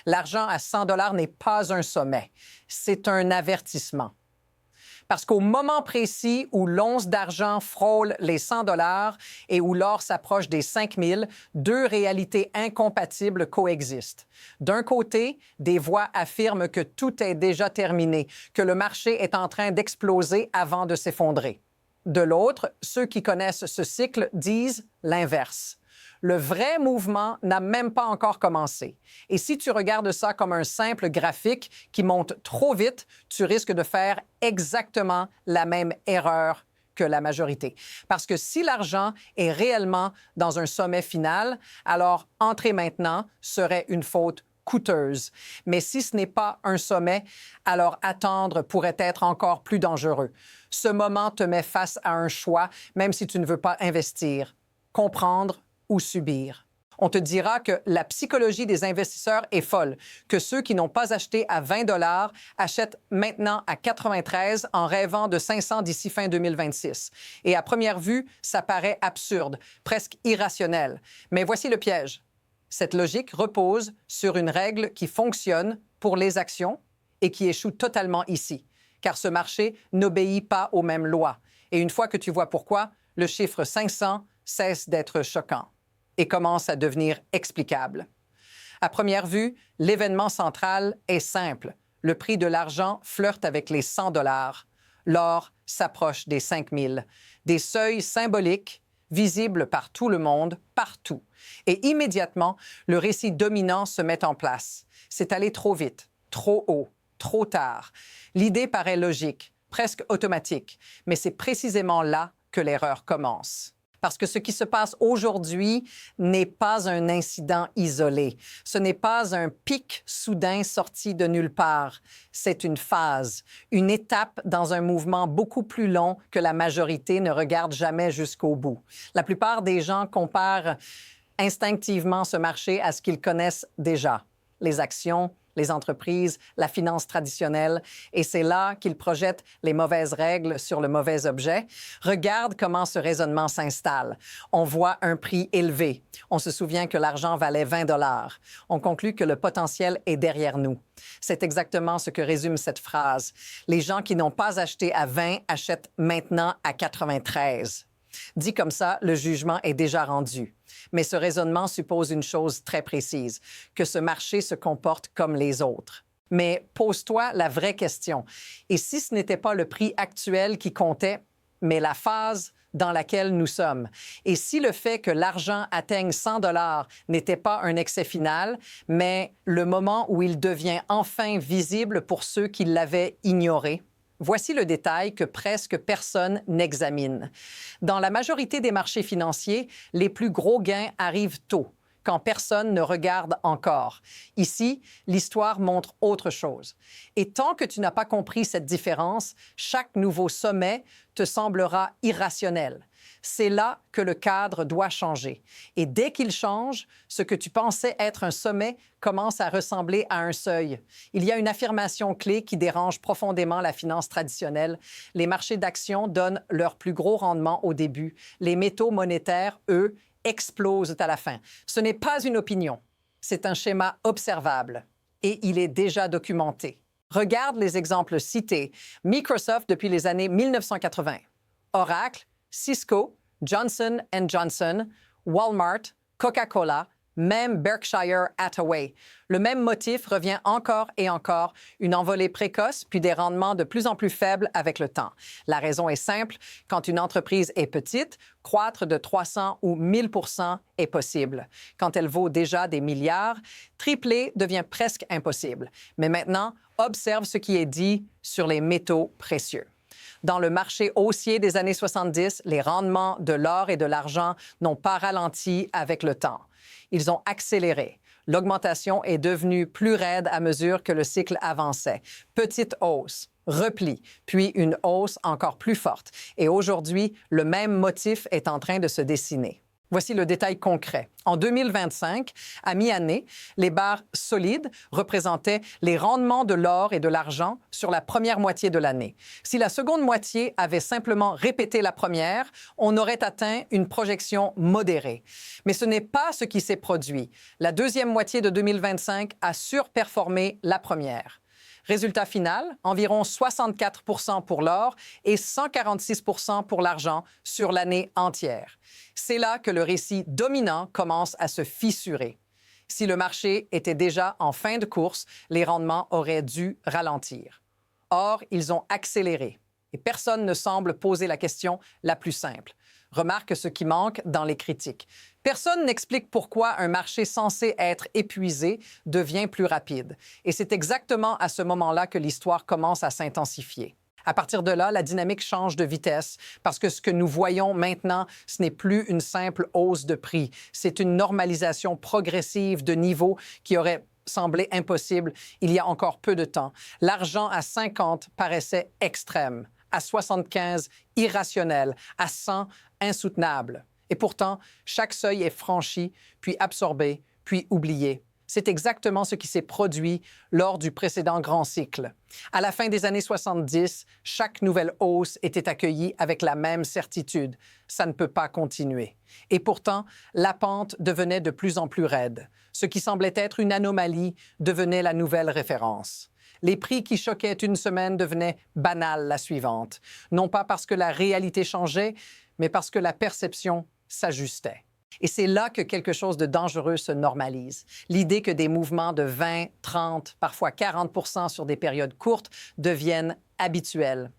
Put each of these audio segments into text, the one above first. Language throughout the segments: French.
L'argent à 100 $ n'est pas un sommet, c'est un avertissement. Parce qu'au moment précis où l'once d'argent frôle les 100 $ et où l'or s'approche des 5 000, deux réalités incompatibles coexistent. D'un côté, des voix affirment que tout est déjà terminé, que le marché est en train d'exploser avant de s'effondrer. De l'autre, ceux qui connaissent ce cycle disent l'inverse. Le vrai mouvement n'a même pas encore commencé. Et si tu regardes ça comme un simple graphique qui monte trop vite, tu risques de faire exactement la même erreur que la majorité. Parce que si l'argent est réellement dans un sommet final, alors entrer maintenant serait une faute coûteuse. Mais si ce n'est pas un sommet, alors attendre pourrait être encore plus dangereux. Ce moment te met face à un choix, même si tu ne veux pas investir, comprendre ou subir. On te dira que la psychologie des investisseurs est folle, que ceux qui n'ont pas acheté à 20 $ achètent maintenant à 93 en rêvant de 500 d'ici fin 2026. Et à première vue, ça paraît absurde, presque irrationnel. Mais voici le piège. Cette logique repose sur une règle qui fonctionne pour les actions et qui échoue totalement ici, car ce marché n'obéit pas aux mêmes lois. Et une fois que tu vois pourquoi, le chiffre 500 cesse d'être choquant et commence à devenir explicable. À première vue, l'événement central est simple. Le prix de l'argent flirte avec les 100 $. L'or s'approche des 5 000. Des seuils symboliques visibles par tout le monde, partout. Et immédiatement, le récit dominant se met en place. C'est allé trop vite, trop haut, trop tard. L'idée paraît logique, presque automatique, mais c'est précisément là que l'erreur commence. Parce que ce qui se passe aujourd'hui n'est pas un incident isolé. Ce n'est pas un pic soudain sorti de nulle part. C'est une phase, une étape dans un mouvement beaucoup plus long que la majorité ne regarde jamais jusqu'au bout. La plupart des gens comparent instinctivement ce marché à ce qu'ils connaissent déjà, les actions, les entreprises, la finance traditionnelle, et c'est là qu'ils projettent les mauvaises règles sur le mauvais objet. Regarde comment ce raisonnement s'installe. On voit un prix élevé. On se souvient que l'argent valait 20 $. On conclut que le potentiel est derrière nous. C'est exactement ce que résume cette phrase. Les gens qui n'ont pas acheté à 20 achètent maintenant à 93. Dit comme ça, le jugement est déjà rendu. Mais ce raisonnement suppose une chose très précise, que ce marché se comporte comme les autres. Mais pose-toi la vraie question. Et si ce n'était pas le prix actuel qui comptait, mais la phase dans laquelle nous sommes? Et si le fait que l'argent atteigne 100 $ n'était pas un excès final, mais le moment où il devient enfin visible pour ceux qui l'avaient ignoré? Voici le détail que presque personne n'examine. Dans la majorité des marchés financiers, les plus gros gains arrivent tôt, quand personne ne regarde encore. Ici, l'histoire montre autre chose. Et tant que tu n'as pas compris cette différence, chaque nouveau sommet te semblera irrationnel. C'est là que le cadre doit changer. Et dès qu'il change, ce que tu pensais être un sommet commence à ressembler à un seuil. Il y a une affirmation clé qui dérange profondément la finance traditionnelle. Les marchés d'actions donnent leur plus gros rendement au début. Les métaux monétaires, eux, explosent à la fin. Ce n'est pas une opinion. C'est un schéma observable. Et il est déjà documenté. Regarde les exemples cités. Microsoft depuis les années 1980. Oracle, Cisco, Johnson & Johnson, Walmart, Coca-Cola, même Berkshire Hathaway. Le même motif revient encore et encore, une envolée précoce puis des rendements de plus en plus faibles avec le temps. La raison est simple, quand une entreprise est petite, croître de 300 ou 1000 % est possible. Quand elle vaut déjà des milliards, tripler devient presque impossible. Mais maintenant, observe ce qui est dit sur les métaux précieux. Dans le marché haussier des années 70, les rendements de l'or et de l'argent n'ont pas ralenti avec le temps. Ils ont accéléré. L'augmentation est devenue plus raide à mesure que le cycle avançait. Petite hausse, repli, puis une hausse encore plus forte. Et aujourd'hui, le même motif est en train de se dessiner. Voici le détail concret. En 2025, à mi-année, les barres solides représentaient les rendements de l'or et de l'argent sur la première moitié de l'année. Si la seconde moitié avait simplement répété la première, on aurait atteint une projection modérée. Mais ce n'est pas ce qui s'est produit. La deuxième moitié de 2025 a surperformé la première. Résultat final, environ 64 pour l'or et 146 pour l'argent sur l'année entière. C'est là que le récit dominant commence à se fissurer. Si le marché était déjà en fin de course, les rendements auraient dû ralentir. Or, ils ont accéléré. Et personne ne semble poser la question la plus simple. Remarque ce qui manque dans les critiques. Personne n'explique pourquoi un marché censé être épuisé devient plus rapide. Et c'est exactement à ce moment-là que l'histoire commence à s'intensifier. À partir de là, la dynamique change de vitesse parce que ce que nous voyons maintenant, ce n'est plus une simple hausse de prix. C'est une normalisation progressive de niveaux qui aurait semblé impossible il y a encore peu de temps. L'argent à 50 paraissait extrême, à 75 irrationnel, à 100 insoutenable. Et pourtant, chaque seuil est franchi, puis absorbé, puis oublié. C'est exactement ce qui s'est produit lors du précédent grand cycle. À la fin des années 70, chaque nouvelle hausse était accueillie avec la même certitude. Ça ne peut pas continuer. Et pourtant, la pente devenait de plus en plus raide. Ce qui semblait être une anomalie devenait la nouvelle référence. Les prix qui choquaient une semaine devenaient banals la suivante. Non pas parce que la réalité changeait, mais parce que la perception s'ajustait. Et c'est là que quelque chose de dangereux se normalise. L'idée que des mouvements de 20, 30, parfois 40 % sur des périodes courtes deviennent habituels.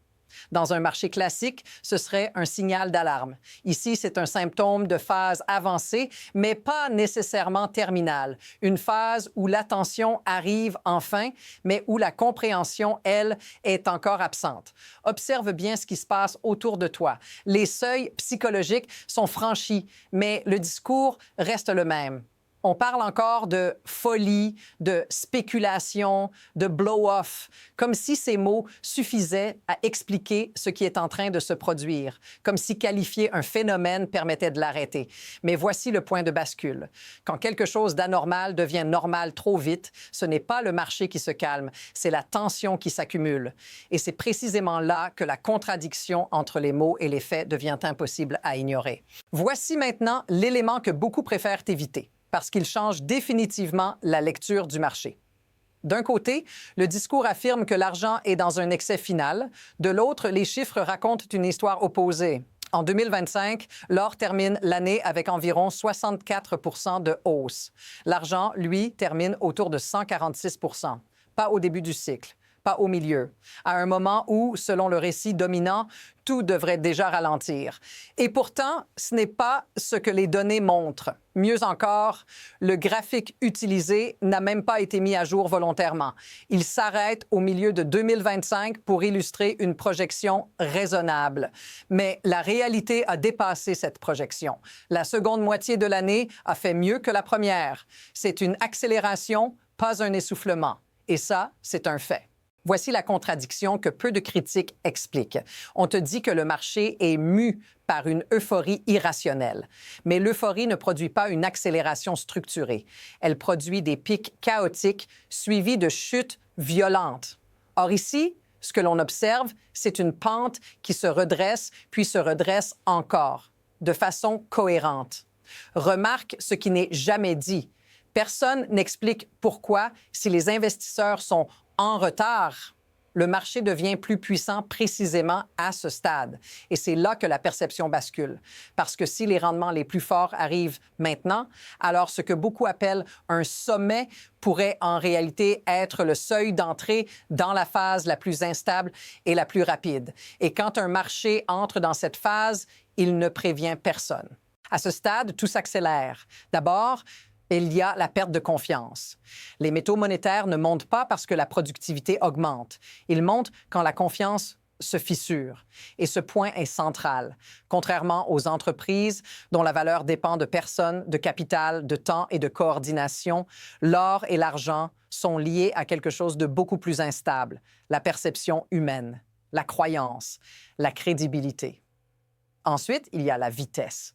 Dans un marché classique, ce serait un signal d'alarme. Ici, c'est un symptôme de phase avancée, mais pas nécessairement terminale. Une phase où l'attention arrive enfin, mais où la compréhension, elle, est encore absente. Observe bien ce qui se passe autour de toi. Les seuils psychologiques sont franchis, mais le discours reste le même. On parle encore de folie, de spéculation, de blow-off, comme si ces mots suffisaient à expliquer ce qui est en train de se produire, comme si qualifier un phénomène permettait de l'arrêter. Mais voici le point de bascule. Quand quelque chose d'anormal devient normal trop vite, ce n'est pas le marché qui se calme, c'est la tension qui s'accumule. Et c'est précisément là que la contradiction entre les mots et les faits devient impossible à ignorer. Voici maintenant l'élément que beaucoup préfèrent éviter, parce qu'il change définitivement la lecture du marché. D'un côté, le discours affirme que l'argent est dans un excès final. De l'autre, les chiffres racontent une histoire opposée. En 2025, l'or termine l'année avec environ 64 % de hausse. L'argent, lui, termine autour de 146 %. Pas au début du cycle, pas au milieu, à un moment où, selon le récit dominant, tout devrait déjà ralentir. Et pourtant, ce n'est pas ce que les données montrent. Mieux encore, le graphique utilisé n'a même pas été mis à jour volontairement. Il s'arrête au milieu de 2025 pour illustrer une projection raisonnable. Mais la réalité a dépassé cette projection. La seconde moitié de l'année a fait mieux que la première. C'est une accélération, pas un essoufflement. Et ça, c'est un fait. Voici la contradiction que peu de critiques expliquent. On te dit que le marché est mu par une euphorie irrationnelle. Mais l'euphorie ne produit pas une accélération structurée. Elle produit des pics chaotiques suivis de chutes violentes. Or ici, ce que l'on observe, c'est une pente qui se redresse, puis se redresse encore, de façon cohérente. Remarque ce qui n'est jamais dit. Personne n'explique pourquoi, si les investisseurs sont en retard, le marché devient plus puissant précisément à ce stade. Et c'est là que la perception bascule. Parce que si les rendements les plus forts arrivent maintenant, alors ce que beaucoup appellent un sommet pourrait en réalité être le seuil d'entrée dans la phase la plus instable et la plus rapide. Et quand un marché entre dans cette phase, il ne prévient personne. À ce stade, tout s'accélère. D'abord, il y a la perte de confiance. Les métaux monétaires ne montent pas parce que la productivité augmente. Ils montent quand la confiance se fissure. Et ce point est central. Contrairement aux entreprises dont la valeur dépend de personnes, de capital, de temps et de coordination, l'or et l'argent sont liés à quelque chose de beaucoup plus instable, la perception humaine, la croyance, la crédibilité. Ensuite, il y a la vitesse.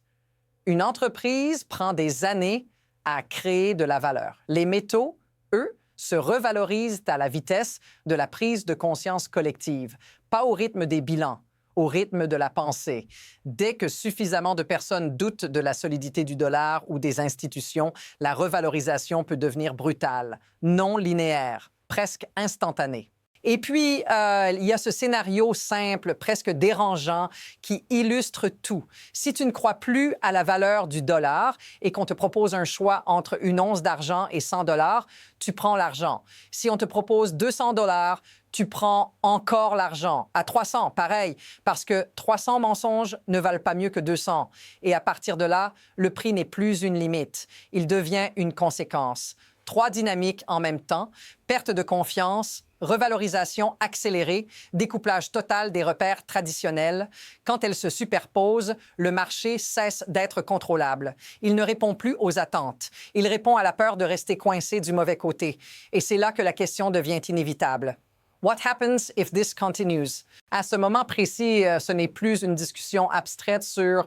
Une entreprise prend des années à créer de la valeur. Les métaux, eux, se revalorisent à la vitesse de la prise de conscience collective, pas au rythme des bilans, au rythme de la pensée. Dès que suffisamment de personnes doutent de la solidité du dollar ou des institutions, la revalorisation peut devenir brutale, non linéaire, presque instantanée. Et puis, il y a ce scénario simple, presque dérangeant, qui illustre tout. Si tu ne crois plus à la valeur du dollar et qu'on te propose un choix entre une once d'argent et 100 dollars, tu prends l'argent. Si on te propose 200 dollars, tu prends encore l'argent. À 300, pareil, parce que 300 mensonges ne valent pas mieux que 200. Et à partir de là, le prix n'est plus une limite. Il devient une conséquence. 3 dynamiques en même temps, perte de confiance, revalorisation accélérée, découplage total des repères traditionnels. Quand elles se superposent, le marché cesse d'être contrôlable. Il ne répond plus aux attentes. Il répond à la peur de rester coincé du mauvais côté. Et c'est là que la question devient inévitable. What happens if this continues? À ce moment précis, ce n'est plus une discussion abstraite sur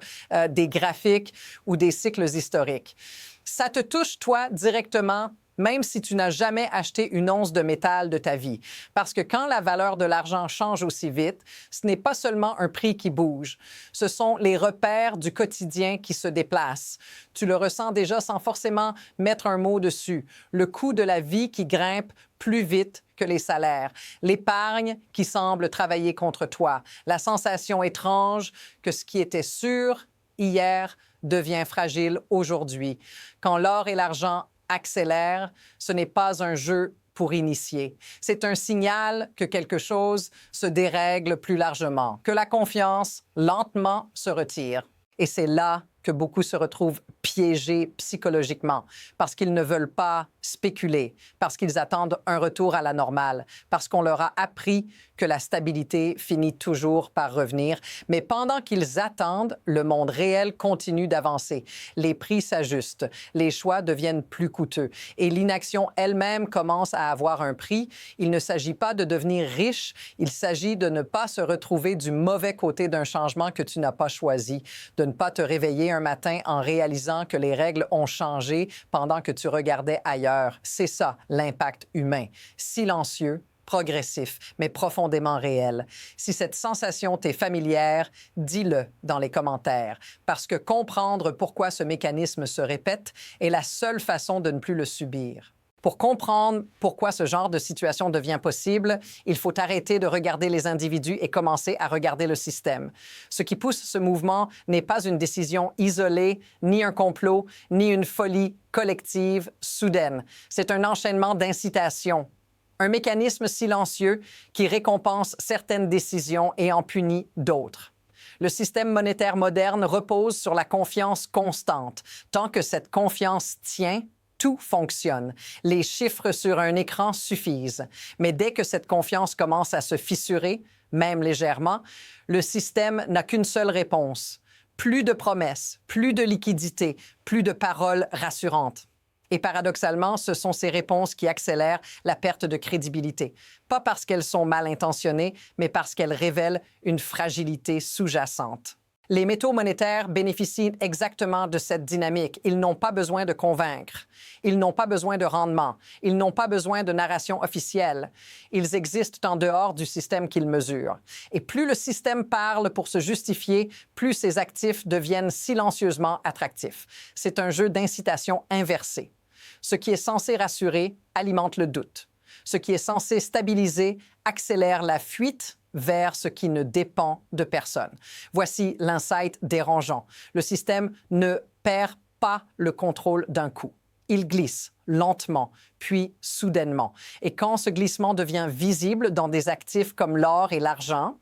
des graphiques ou des cycles historiques. Ça te touche, toi, directement, même si tu n'as jamais acheté une once de métal de ta vie. Parce que quand la valeur de l'argent change aussi vite, ce n'est pas seulement un prix qui bouge. Ce sont les repères du quotidien qui se déplacent. Tu le ressens déjà sans forcément mettre un mot dessus. Le coût de la vie qui grimpe plus vite que les salaires, l'épargne qui semble travailler contre toi, la sensation étrange que ce qui était sûr hier devient fragile aujourd'hui. Quand l'or et l'argent accélèrent, ce n'est pas un jeu pour initier. C'est un signal que quelque chose se dérègle plus largement, que la confiance lentement se retire. Et c'est là que beaucoup se retrouvent piégés psychologiquement parce qu'ils ne veulent pas spéculer, parce qu'ils attendent un retour à la normale, parce qu'on leur a appris que la stabilité finit toujours par revenir. Mais pendant qu'ils attendent, le monde réel continue d'avancer. Les prix s'ajustent, les choix deviennent plus coûteux et l'inaction elle-même commence à avoir un prix. Il ne s'agit pas de devenir riche, il s'agit de ne pas se retrouver du mauvais côté d'un changement que tu n'as pas choisi, de ne pas te réveiller un matin en réalisant que les règles ont changé pendant que tu regardais ailleurs. C'est ça, l'impact humain. Silencieux, progressif, mais profondément réel. Si cette sensation t'est familière, dis-le dans les commentaires, parce que comprendre pourquoi ce mécanisme se répète est la seule façon de ne plus le subir. Pour comprendre pourquoi ce genre de situation devient possible, il faut arrêter de regarder les individus et commencer à regarder le système. Ce qui pousse ce mouvement n'est pas une décision isolée, ni un complot, ni une folie collective soudaine. C'est un enchaînement d'incitations, un mécanisme silencieux qui récompense certaines décisions et en punit d'autres. Le système monétaire moderne repose sur la confiance constante. Tant que cette confiance tient, tout fonctionne. Les chiffres sur un écran suffisent. Mais dès que cette confiance commence à se fissurer, même légèrement, le système n'a qu'une seule réponse. Plus de promesses, plus de liquidités, plus de paroles rassurantes. Et paradoxalement, ce sont ces réponses qui accélèrent la perte de crédibilité. Pas parce qu'elles sont mal intentionnées, mais parce qu'elles révèlent une fragilité sous-jacente. Les métaux monétaires bénéficient exactement de cette dynamique. Ils n'ont pas besoin de convaincre. Ils n'ont pas besoin de rendement. Ils n'ont pas besoin de narration officielle. Ils existent en dehors du système qu'ils mesurent. Et plus le système parle pour se justifier, plus ses actifs deviennent silencieusement attractifs. C'est un jeu d'incitation inversée. Ce qui est censé rassurer alimente le doute. Ce qui est censé stabiliser accélère la fuite vers ce qui ne dépend de personne. Voici l'insight dérangeant. Le système ne perd pas le contrôle d'un coup. Il glisse lentement, puis soudainement. Et quand ce glissement devient visible dans des actifs comme l'or et l'argent,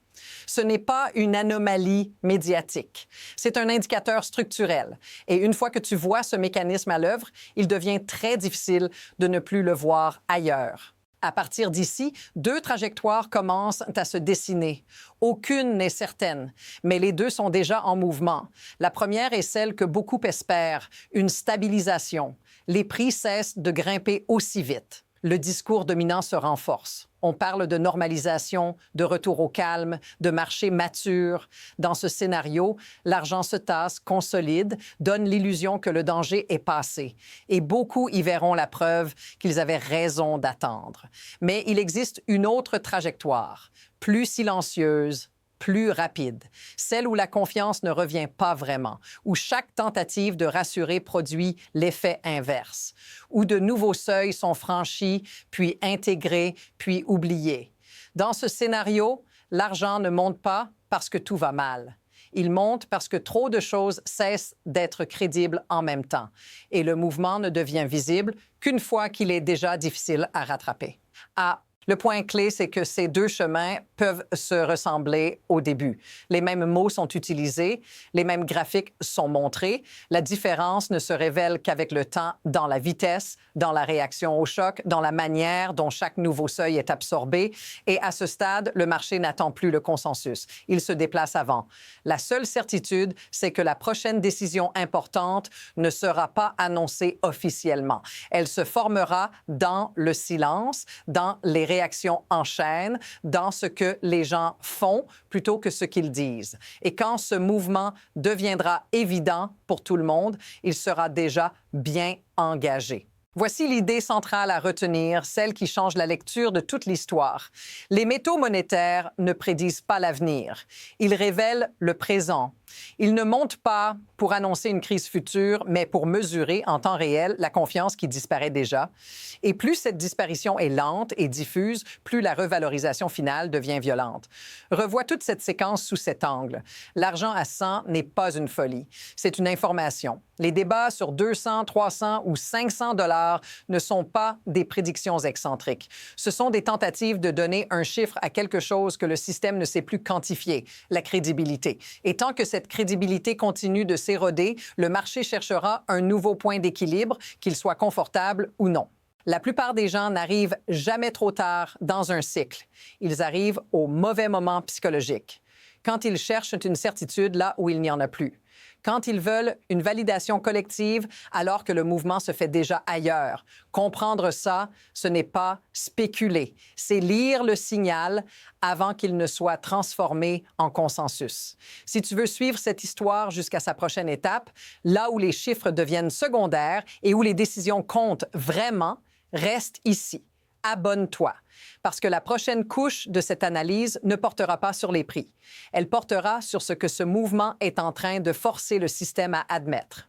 ce n'est pas une anomalie médiatique. C'est un indicateur structurel. Et une fois que tu vois ce mécanisme à l'œuvre, il devient très difficile de ne plus le voir ailleurs. À partir d'ici, 2 trajectoires commencent à se dessiner. Aucune n'est certaine, mais les 2 sont déjà en mouvement. La première est celle que beaucoup espèrent, une stabilisation. Les prix cessent de grimper aussi vite. le discours dominant se renforce. On parle de normalisation, de retour au calme, de marché mature. Dans ce scénario, l'argent se tasse, consolide, donne l'illusion que le danger est passé. Et beaucoup y verront la preuve qu'ils avaient raison d'attendre. Mais il existe une autre trajectoire, plus silencieuse, plus rapide, celle où la confiance ne revient pas vraiment, où chaque tentative de rassurer produit l'effet inverse, où de nouveaux seuils sont franchis, puis intégrés, puis oubliés. Dans ce scénario, l'argent ne monte pas parce que tout va mal. Il monte parce que trop de choses cessent d'être crédibles en même temps, et le mouvement ne devient visible qu'une fois qu'il est déjà difficile à rattraper. Le point clé, c'est que ces deux chemins peuvent se ressembler au début. Les mêmes mots sont utilisés, les mêmes graphiques sont montrés. La différence ne se révèle qu'avec le temps, dans la vitesse, dans la réaction au choc, dans la manière dont chaque nouveau seuil est absorbé. Et à ce stade, le marché n'attend plus le consensus. Il se déplace avant. La seule certitude, c'est que la prochaine décision importante ne sera pas annoncée officiellement. Elle se formera dans le silence, dans les réactions en chaîne, dans ce que les gens font plutôt que ce qu'ils disent. Et quand ce mouvement deviendra évident pour tout le monde, il sera déjà bien engagé. Voici l'idée centrale à retenir, celle qui change la lecture de toute l'histoire. Les métaux monétaires ne prédisent pas l'avenir. Ils révèlent le présent. Ils ne montent pas pour annoncer une crise future, mais pour mesurer en temps réel la confiance qui disparaît déjà. Et plus cette disparition est lente et diffuse, plus la revalorisation finale devient violente. Revois toute cette séquence sous cet angle. L'argent à 100 n'est pas une folie. C'est une information. Les débats sur 200, 300 ou 500 dollars ne sont pas des prédictions excentriques. Ce sont des tentatives de donner un chiffre à quelque chose que le système ne sait plus quantifier, la crédibilité. Et tant que cette crédibilité continue de s'éroder, le marché cherchera un nouveau point d'équilibre, qu'il soit confortable ou non. La plupart des gens n'arrivent jamais trop tard dans un cycle. Ils arrivent au mauvais moment psychologique. Quand ils cherchent une certitude là où il n'y en a plus. Quand ils veulent une validation collective alors que le mouvement se fait déjà ailleurs. Comprendre ça, ce n'est pas spéculer, c'est lire le signal avant qu'il ne soit transformé en consensus. Si tu veux suivre cette histoire jusqu'à sa prochaine étape, là où les chiffres deviennent secondaires et où les décisions comptent vraiment, reste ici. Abonne-toi, parce que la prochaine couche de cette analyse ne portera pas sur les prix. Elle portera sur ce que ce mouvement est en train de forcer le système à admettre.